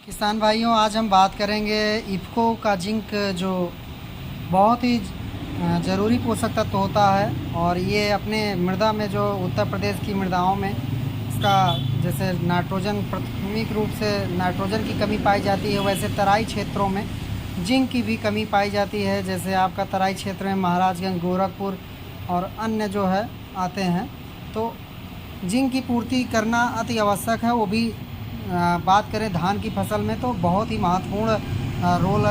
किसान भाइयों, आज हम बात करेंगे इफ़को का जिंक जो बहुत ही ज़रूरी पोषक तत्व होता है। और ये अपने मृदा में जो उत्तर प्रदेश की मृदाओं में इसका जैसे नाइट्रोजन, प्राथमिक रूप से नाइट्रोजन की कमी पाई जाती है, वैसे तराई क्षेत्रों में जिंक की भी कमी पाई जाती है। जैसे आपका तराई क्षेत्र में महाराजगंज, गोरखपुर और अन्य जो है आते हैं, तो जिंक की पूर्ति करना अति आवश्यक है। वो भी बात करें धान की फसल में तो बहुत ही महत्वपूर्ण रोल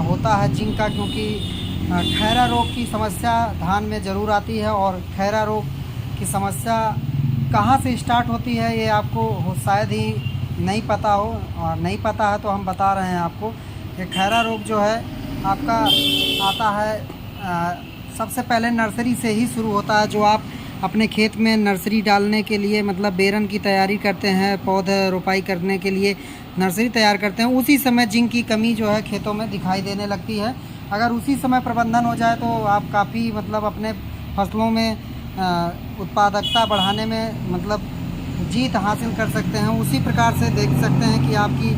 होता है जिंक का, क्योंकि खैरा रोग की समस्या धान में ज़रूर आती है। और खैरा रोग की समस्या कहाँ से स्टार्ट होती है ये आपको शायद ही नहीं पता हो, और नहीं पता है तो हम बता रहे हैं आपको। ये खैरा रोग जो है आपका आता है सबसे पहले नर्सरी से ही शुरू होता है। जो आप अपने खेत में नर्सरी डालने के लिए मतलब बेरन की तैयारी करते हैं, पौधे रोपाई करने के लिए नर्सरी तैयार करते हैं, उसी समय जिंक की कमी जो है खेतों में दिखाई देने लगती है। अगर उसी समय प्रबंधन हो जाए तो आप काफ़ी मतलब अपने फसलों में उत्पादकता बढ़ाने में मतलब जीत हासिल कर सकते हैं। उसी प्रकार से देख सकते हैं कि आपकी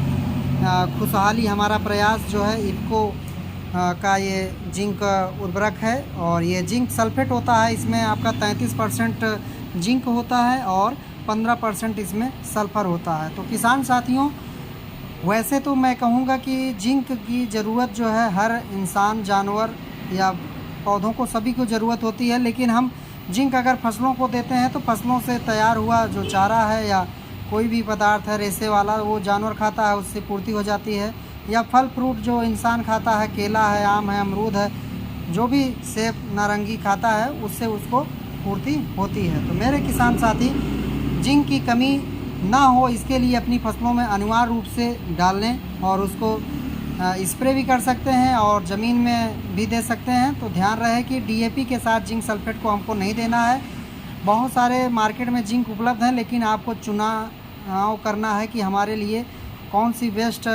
खुशहाली हमारा प्रयास जो है इफ़को का ये जिंक उर्वरक है। और ये जिंक सल्फेट होता है, इसमें आपका 33% जिंक होता है और 15% इसमें सल्फ़र होता है। तो किसान साथियों, वैसे तो मैं कहूँगा कि जिंक की ज़रूरत जो है हर इंसान, जानवर या पौधों को सभी को ज़रूरत होती है। लेकिन हम जिंक अगर फसलों को देते हैं तो फसलों से तैयार हुआ जो चारा है या कोई भी पदार्थ है रेशे वाला, वो जानवर खाता है, उससे पूर्ति हो जाती है। या फल फ्रूट जो इंसान खाता है, केला है, आम है, अमरूद है, जो भी सेब नारंगी खाता है, उससे उसको पूर्ति होती है। तो मेरे किसान साथी, जिंक की कमी ना हो इसके लिए अपनी फसलों में अनिवार्य रूप से डाल लें और उसको स्प्रे भी कर सकते हैं और ज़मीन में भी दे सकते हैं। तो ध्यान रहे कि डीएपी के साथ जिंक सल्फेट को हमको नहीं देना है। बहुत सारे मार्केट में जिंक उपलब्ध हैं, लेकिन आपको चुनाव करना है कि हमारे लिए कौन सी बेस्ट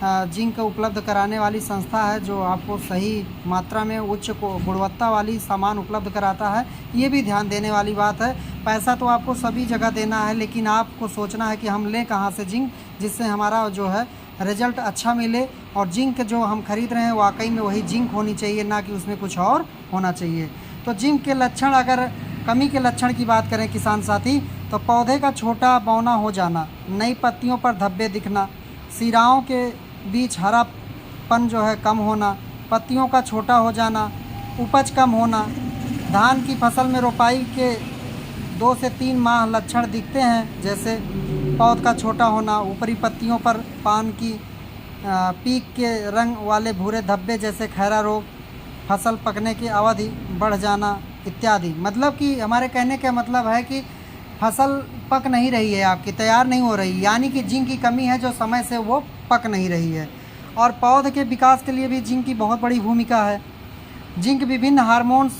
जिंक उपलब्ध कराने वाली संस्था है जो आपको सही मात्रा में उच्च गुणवत्ता वाली सामान उपलब्ध कराता है। ये भी ध्यान देने वाली बात है। पैसा तो आपको सभी जगह देना है, लेकिन आपको सोचना है कि हम लें कहाँ से जिंक, जिससे हमारा जो है रिजल्ट अच्छा मिले। और जिंक जो हम खरीद रहे हैं वाकई में वही जिंक होनी चाहिए, ना कि उसमें कुछ और होना चाहिए। तो जिंक के लक्षण, अगर कमी के लक्षण की बात करें किसान साथी, तो पौधे का छोटा बौना हो जाना, नई पत्तियों पर धब्बे दिखना, सिराओं के बीच हरापन जो है कम होना, पत्तियों का छोटा हो जाना, उपज कम होना, धान की फसल में रोपाई के 2 से 3 माह लक्षण दिखते हैं, जैसे पौध का छोटा होना, ऊपरी पत्तियों पर पान की पीक के रंग वाले भूरे धब्बे जैसे खैरा रोग, फसल पकने की अवधि बढ़ जाना इत्यादि। मतलब कि हमारे कहने का मतलब है कि फसल पक नहीं रही है, आपकी तैयार नहीं हो रही, यानी कि जिंक की कमी है जो समय से वो पक नहीं रही है। और पौध के विकास के लिए भी जिंक की बहुत बड़ी भूमिका है। जिंक विभिन्न हार्मोन्स,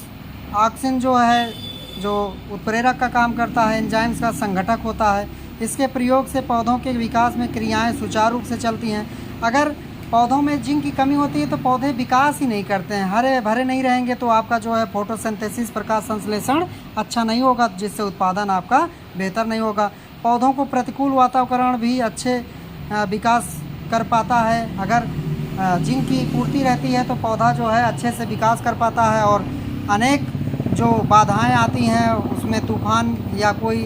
ऑक्सिन जो है जो उत्प्रेरक का काम करता है, एंजाइम्स का संघटक होता है। इसके प्रयोग से पौधों के विकास में क्रियाएं सुचारू रूप से चलती हैं। अगर पौधों में जिंक की कमी होती है तो पौधे विकास ही नहीं करते हैं, हरे भरे नहीं रहेंगे, तो आपका जो है फोटोसिंथेसिस, प्रकाश संश्लेषण अच्छा नहीं होगा, जिससे उत्पादन आपका बेहतर नहीं होगा। पौधों को प्रतिकूल वातावरण भी अच्छे विकास कर पाता है। अगर जिंक की पूर्ति रहती है तो पौधा जो है अच्छे से विकास कर पाता है। और अनेक जो बाधाएं आती हैं उसमें, तूफान या कोई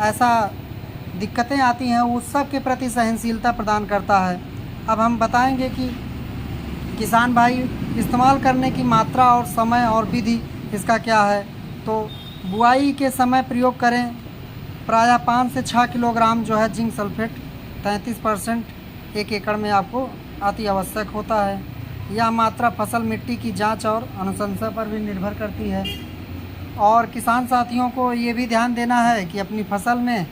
ऐसा दिक्कतें आती हैं, उस सब के प्रति सहनशीलता प्रदान करता है। अब हम बताएंगे कि किसान भाई इस्तेमाल करने की मात्रा और समय और विधि इसका क्या है। तो बुआई के समय प्रयोग करें प्रायः 5 से 6 किलोग्राम जो है जिंक सल्फेट, 33% 1 एकड़ में आपको अति आवश्यक होता है। यह मात्रा फसल मिट्टी की जांच और अनुशंसा पर भी निर्भर करती है। और किसान साथियों को ये भी ध्यान देना है कि अपनी फसल में,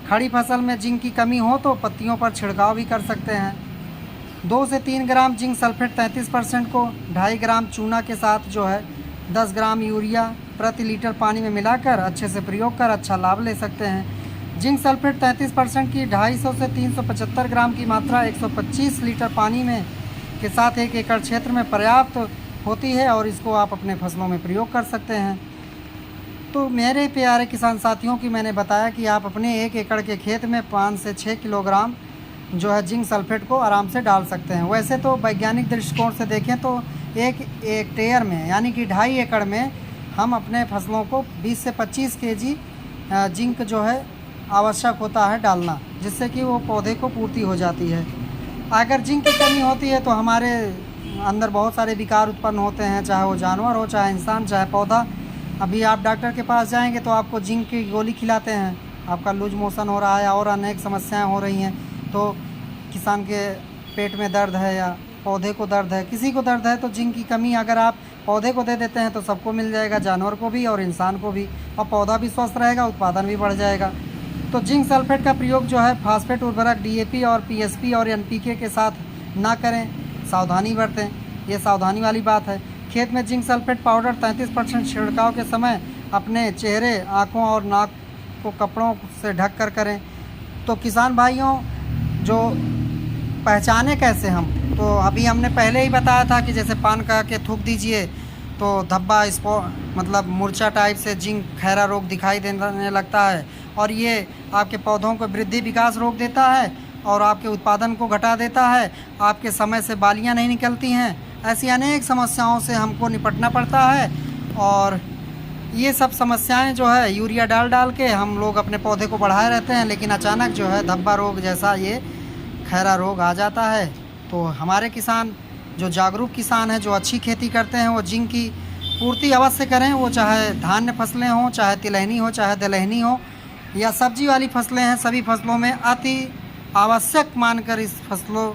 खड़ी फसल में जिंक की कमी हो तो पत्तियों पर छिड़काव भी कर सकते हैं। 2 से 3 ग्राम जिंक सल्फेट 33% को 2.5 ग्राम चूना के साथ जो है 10 ग्राम यूरिया प्रति लीटर पानी में मिलाकर अच्छे से प्रयोग कर अच्छा लाभ ले सकते हैं। जिंक सल्फेट 33% की 250 से 375 ग्राम की मात्रा 125 लीटर पानी में के साथ 1 एकड़ क्षेत्र में पर्याप्त होती है और इसको आप अपने फसलों में प्रयोग कर सकते हैं। तो मेरे प्यारे किसान साथियों की मैंने बताया कि आप अपने 1 एकड़ के खेत में 5 से 6 किलोग्राम जो है जिंक सल्फेट को आराम से डाल सकते हैं। वैसे तो वैज्ञानिक दृष्टिकोण से देखें तो एक हेक्टेयर में यानी कि 2.5 एकड़ में हम अपने फसलों को 20 से 25 केजी जिंक जो है आवश्यक होता है डालना, जिससे कि वो पौधे को पूर्ति हो जाती है। अगर जिंक की कमी होती है तो हमारे अंदर बहुत सारे विकार उत्पन्न होते हैं, चाहे वो जानवर हो, चाहे इंसान, चाहे पौधा। अभी आप डॉक्टर के पास जाएंगे तो आपको जिंक की गोली खिलाते हैं, आपका लूज मोशन हो रहा है और अनेक समस्याएं हो रही हैं, तो किसान के पेट में दर्द है या पौधे को दर्द है, किसी को दर्द है, तो जिंक की कमी अगर आप पौधे को दे देते हैं तो सबको मिल जाएगा, जानवर को भी और इंसान को भी, और पौधा भी स्वस्थ रहेगा, उत्पादन भी बढ़ जाएगा। तो जिंक सल्फेट का प्रयोग जो है फास्फेट उर्वरक DAP और PSP और NPK के साथ ना करें, सावधानी बरतें, ये सावधानी वाली बात है। खेत में जिंक सल्फेट पाउडर 33% छिड़काव के समय अपने चेहरे, आँखों और नाक को कपड़ों से ढक कर करें। तो किसान भाइयों, जो पहचाने कैसे हम, तो अभी हमने पहले ही बताया था कि जैसे पान का के थूक दीजिए तो धब्बा मतलब मूर्छा टाइप से जिंक खैरा रोग दिखाई देने लगता है, और ये आपके पौधों को वृद्धि विकास रोक देता है और आपके उत्पादन को घटा देता है, आपके समय से बालियां नहीं निकलती हैं। ऐसी अनेक समस्याओं से हमको निपटना पड़ता है, और ये सब समस्याएं जो है यूरिया डाल डाल के हम लोग अपने पौधे को बढ़ाए रहते हैं, लेकिन अचानक जो है धब्बा रोग जैसा ये खैरा रोग आ जाता है। तो हमारे किसान, जो जागरूक किसान हैं, जो अच्छी खेती करते हैं, वो जिंक की पूर्ति अवश्य करें। वो चाहे धान्य फसलें हों, चाहे तिलहनी हो, चाहे दलहनी हो, या सब्जी वाली फसलें हैं, सभी फसलों में अति आवश्यक मानकर इस फसलों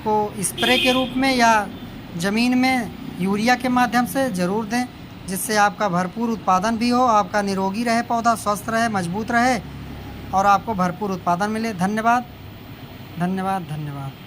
को स्प्रे के रूप में या ज़मीन में यूरिया के माध्यम से ज़रूर दें, जिससे आपका भरपूर उत्पादन भी हो, आपका निरोगी रहे पौधा, स्वस्थ रहे, मजबूत रहे और आपको भरपूर उत्पादन मिले। धन्यवाद, धन्यवाद, धन्यवाद।